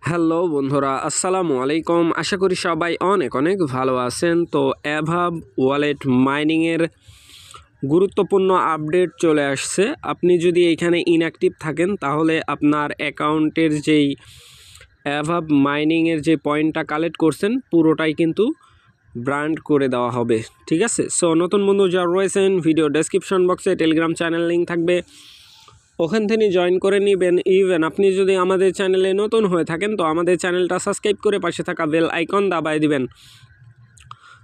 Hello বন্ধুরা, আসসালামু আলাইকুম। আশা করি সবাই অনেক অনেক ভালো আছেন। তো অ্যাভাব ওয়ালেট মাইনিংয়ের গুরুত্বপূর্ণ আপডেট চলে আসছে। আপনি যদি এখানে ইনঅ্যাক্টিভ থাকেন তাহলে আপনার অ্যাকাউন্টের যেই অ্যাভাব মাইনিংয়ের যে পয়েন্টটা কালেক্ট করছেন পুরোটাই কিন্তু ব্র্যান্ড করে দেওয়া হবে, ঠিক আছে। সো নতুন বন্ধু যারা রয়েছেন, ভিডিও ডেসক্রিপশন বক্সে টেলিগ্রাম চ্যানেল লিঙ্ক থাকবে, ওখান থেকে জয়েন করে নেবেন। ইভেন আপনি যদি আমাদের চ্যানেলে নতুন হয়ে থাকেন তো আমাদের চ্যানেলটা সাবস্ক্রাইব করে পাশে থাকা বেল আইকন দাবায় দিবেন।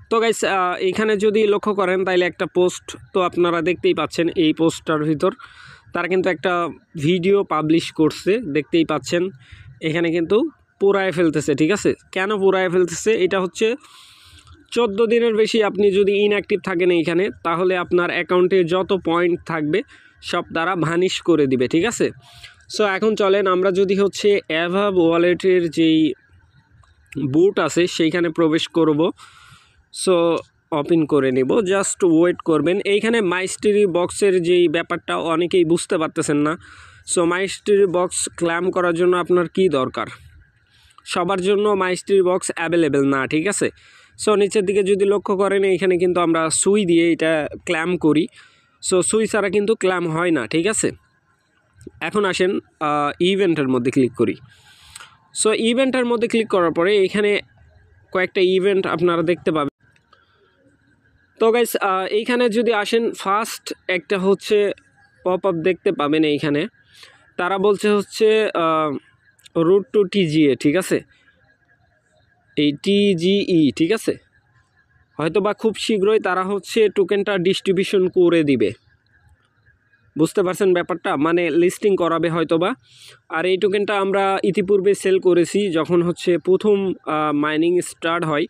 তো গাইস, এখানে যদি লক্ষ্য করেন তাইলে একটা পোস্ট তো আপনারা দেখতেই পাচ্ছেন। এই পোস্টটার ভিতর তারা কিন্তু একটা ভিডিও পাবলিশ করছে, দেখতেই পাচ্ছেন। এখানে কিন্তু পুরায় ফেলতেছে, ঠিক আছে। কেন পুরায় ফেলতেছে? এটা হচ্ছে 14 দিনের বেশি আপনি যদি ইনঅ্যাক্টিভ থাকেন এইখানে, তাহলে আপনার অ্যাকাউন্টে যত পয়েন্ট থাকবে সব তারা ভানিশ করে দিবে, ঠিক আছে। সো এখন চলেন আমরা যদি হচ্ছে অ্যাভাব ওয়ালেটের যেই বুট আছে সেইখানে প্রবেশ করব। সো ওপেন করে নিব, জাস্ট ওয়েট করবেন। এইখানে মাইস্ট্রি বক্সের যেই ব্যাপারটা অনেকেই বুঝতে পারতেছেন না। সো মাইস্ট্রি বক্স ক্লেম করার জন্য আপনার কি দরকার? সবার জন্য মাইস্ট্রি বক্স অ্যাভেলেবেল না, ঠিক আছে। সো নিচের দিকে যদি লক্ষ্য করেন এইখানে কিন্তু আমরা সুই দিয়ে এটা ক্লেম করি। সো সুই ছাড়া কিন্তু ক্লেম হয় না, ঠিক আছে। এখন আসেন ইভেন্টের মধ্যে ক্লিক করি। সো ইভেন্টের মধ্যে ক্লিক করার পরে এখানে কয়েকটা ইভেন্ট আপনারা দেখতে পাবেন। তো গাইস, এইখানে যদি আসেন, ফার্স্ট একটা হচ্ছে পপ আপ দেখতে পাবেন। এইখানে তারা বলছে হচ্ছে রুট টু টিজিএ, ঠিক আছে। এই টিজিই, ঠিক আছে। হয়তো বা খুব শীঘ্রই তারা হচ্ছে টোকেনটা ডিস্ট্রিবিউশন করে দিবে, বুঝতে পারছেন ব্যাপারটা, মানে লিস্টিং করাবে হয়তো বা। আর এই টোকেনটা আমরা ইতিপূর্বে সেল করেছি যখন হচ্ছে প্রথম মাইনিং স্টার্ট হয়।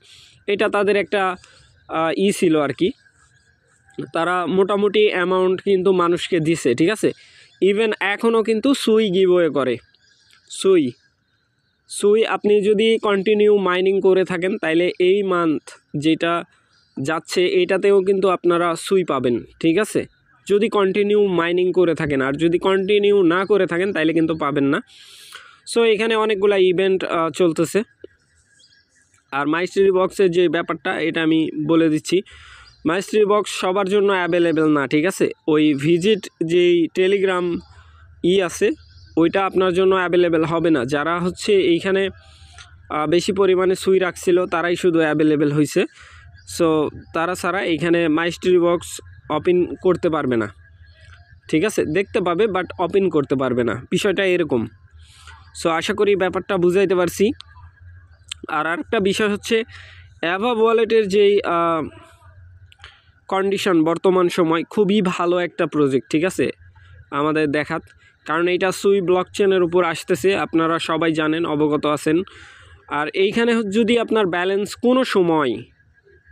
এটা তাদের একটা ছিল আর কি। তারা মোটামুটি অ্যামাউন্ট কিন্তু মানুষকে দিছে, ঠিক আছে। ইভেন এখনও কিন্তু সুই গিভওয়ে করে। সুই আপনি যদি কন্টিনিউ মাইনিং করে থাকেন তাইলে এই মান্থ যেটা যাচ্ছে এইটাতেও কিন্তু আপনারা সুই পাবেন, ঠিক আছে, যদি কন্টিনিউ মাইনিং করে থাকেন। আর যদি কন্টিনিউ না করে থাকেন তাইলে কিন্তু পাবেন না। সো এখানে অনেকগুলো ইভেন্ট চলতেছে। আর মাইস্ট্রি বক্সের যে ব্যাপারটা এটা আমি বলে দিচ্ছি। মাইস্ট্রি বক্স সবার জন্য অ্যাভেলেবেল না, ঠিক আছে। ওই ভিজিট যেই টেলিগ্রাম আছে ওইটা আপনার জন্য অ্যাভেলেবেল হবে না। যারা হচ্ছে এইখানে বেশি পরিমাণে সুই রাখছিল তারাই শুধু অ্যাভেলেবেল হয়েছে। সো তারা ছাড়া এইখানে মাইস্ট্রি বক্স ওপেন করতে পারবে না, ঠিক আছে। দেখতে পাবে বাট ওপেন করতে পারবে না, বিষয়টা এরকম। সো আশা করি ব্যাপারটা বুঝাইতে পারছি। আর আরেকটা বিষয় হচ্ছে অ্যাভাব ওয়ালেটের যেই কন্ডিশন বর্তমান সময় খুবই ভালো একটা প্রজেক্ট, ঠিক আছে, আমাদের দেখাত। কারণ এইটা সুই ব্লকচেনের উপর আসতেছে, আপনারা সবাই জানেন, অবগত আছেন। আর এইখানে যদি আপনার ব্যালেন্স কোনো সময়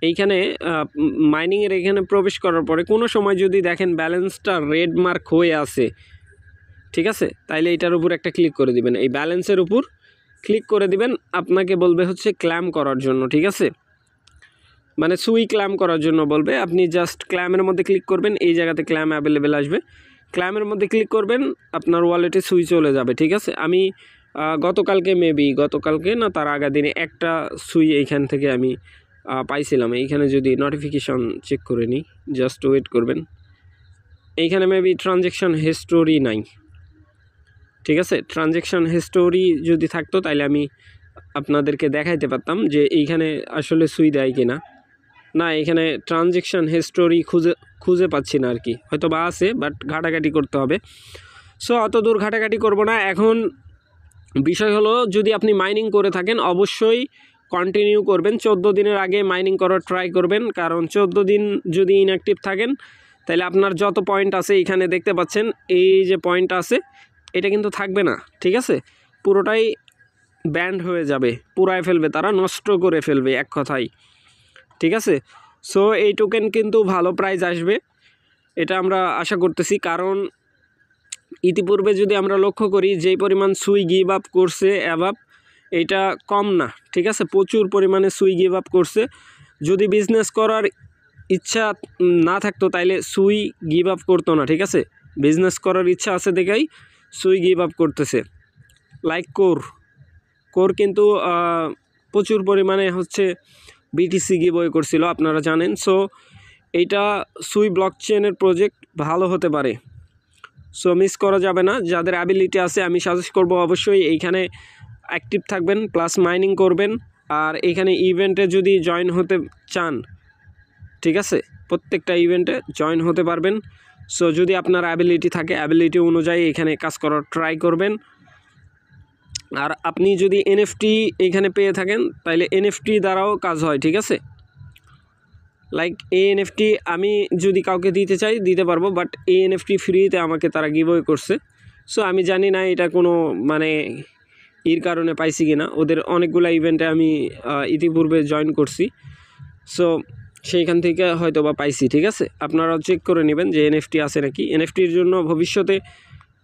এইখানে মাইনিংয়ের এখানে প্রবেশ করার পরে কোনো সময় যদি দেখেন ব্যালেন্সটা রেড মার্ক হয়ে আছে, ঠিক আছে, তাইলে এটার উপর একটা ক্লিক করে দিবেন। এই ব্যালেন্সের উপর ক্লিক করে দিবেন, আপনাকে বলবে হচ্ছে ক্লেম করার জন্য, ঠিক আছে, মানে সুই ক্লেম করার জন্য বলবে। আপনি জাস্ট ক্লেমের মধ্যে ক্লিক করবেন, এই জায়গাতে ক্লেম অ্যাভেলেবেল আসবে। ক্লেমের মধ্যে ক্লিক করবেন, আপনার ওয়ালেটে সুই চলে যাবে, ঠিক আছে। আমি গতকালকে না তার আগের দিনে একটা সুই এইখান থেকে আমি পাইছিলাম। এইখানে যদি নোটিফিকেশন চেক করে নিই, জাস্ট ওয়েট করবেন। এইখানে মেবি ট্রানজ্যাকশন হিস্টোরি নাই, ঠিক আছে। ট্রানজ্যাকশন হিস্টোরি যদি থাকতো তাহলে আমি আপনাদেরকে দেখাইতে পারতাম যে এইখানে আসলে সুই দেয় কিনা। না, এখানে ট্রানজ্যাকশন হিস্টোরি খুঁজে পাচ্ছি না আর কি, হয়তো বা আছে বাট ঘাটাঘাটি করতে হবে। সো অত দূর ঘাটাঘাটি করব না। এখন বিষয় হলো, যদি আপনি মাইনিং করে থাকেন অবশ্যই কন্টিনিউ করবেন। 14 দিনের আগে মাইনিং করার ট্রাই করবেন, কারণ 14 দিন যদি ইনঅ্যাক্টিভ থাকেন তাহলে আপনার যত পয়েন্ট আছে এইখানে দেখতে পাচ্ছেন, এই যে পয়েন্ট আছে এটা কিন্তু থাকবে না, ঠিক আছে। পুরোটাই ব্যান্ড হয়ে যাবে, পুরায় ফেলবে তারা, নষ্ট করে ফেলবে এক কথায়, ঠিক আছে। সো এই টোকেন কিন্তু ভালো প্রাইস আসবে, এটা আমরা আশা করতেছি। কারণ ইতিপূর্বে যদি আমরা লক্ষ্য করি যেই পরিমাণ সুই গিভ আপ করছে অ্যাভাব, এটা কম না, ঠিক আছে, প্রচুর পরিমাণে সুই গিভ আপ করছে। যদি বিজনেস করার ইচ্ছা না থাকতো তাইলে সুই গিভ আপ করতো না, ঠিক আছে। বিজনেস করার ইচ্ছা আছে দেখেই সুই গিভ আপ করতেছে। লাইক কোর কোর কিন্তু প্রচুর পরিমাণে হচ্ছে বিটিসি গিভওয়ে করছিল, আপনারা জানেন। সো এইটা সুই ব্লক চেনের প্রজেক্ট, ভালো হতে পারে, সো মিস করা যাবে না। যাদের অ্যাবিলিটি আছে আমি সাজেস্ট করব অবশ্যই এইখানে অ্যাক্টিভ থাকবেন, প্লাস মাইনিং করবেন। আর এইখানে ইভেন্টে যদি জয়েন হতে চান, ঠিক আছে, প্রত্যেকটা ইভেন্টে জয়েন হতে পারবেন। সো যদি আপনার অ্যাবিলিটি থাকে, অ্যাবিলিটি অনুযায়ী এখানে কাজ করার ট্রাই করবেন। আর আপনি যদি এনএফটি এইখানে পেয়ে থাকেন, তাহলে এনএফটি দ্বারাও কাজ হয়, ঠিক আছে। লাইক এই এনএফটি আমি যদি কাউকে দিতে চাই দিতে পারবো, বাট এই এনএফটি ফ্রিতে আমাকে তারা গিভওয়ে করছে। সো আমি জানি না এটা কোনো মানে এর কারণে পাইছি কি না। ওদের অনেকগুলো ইভেন্টে আমি ইতিপূর্বে জয়েন করছি, সো সেইখান থেকে হয়তো বা পাইছি, ঠিক আছে। আপনারাও চেক করে নেবেন যে এনএফটি আছে নাকি। এনএফটির জন্য ভবিষ্যতে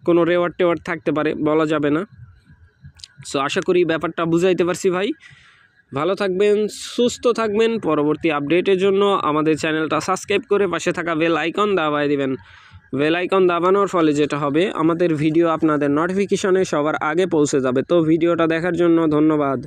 কোনো রেওয়ার্ড টেওয়ার্ড থাকতে পারে, বলা যাবে না। সো আশা করি ব্যাপারটা বুঝাইতে পারছি ভাই। ভালো থাকবেন, সুস্থ থাকবেন। পরবর্তী আপডেটের জন্য আমাদের চ্যানেলটা সাবস্ক্রাইব করে পাশে থাকা বেল আইকন দাবায় দিবেন। বেল আইকন দাবানোর ফলে যেটা হবে, আমাদের ভিডিও আপনাদের নোটিফিকেশনে সবার আগে পৌঁছে যাবে। তো ভিডিওটা দেখার জন্য ধন্যবাদ।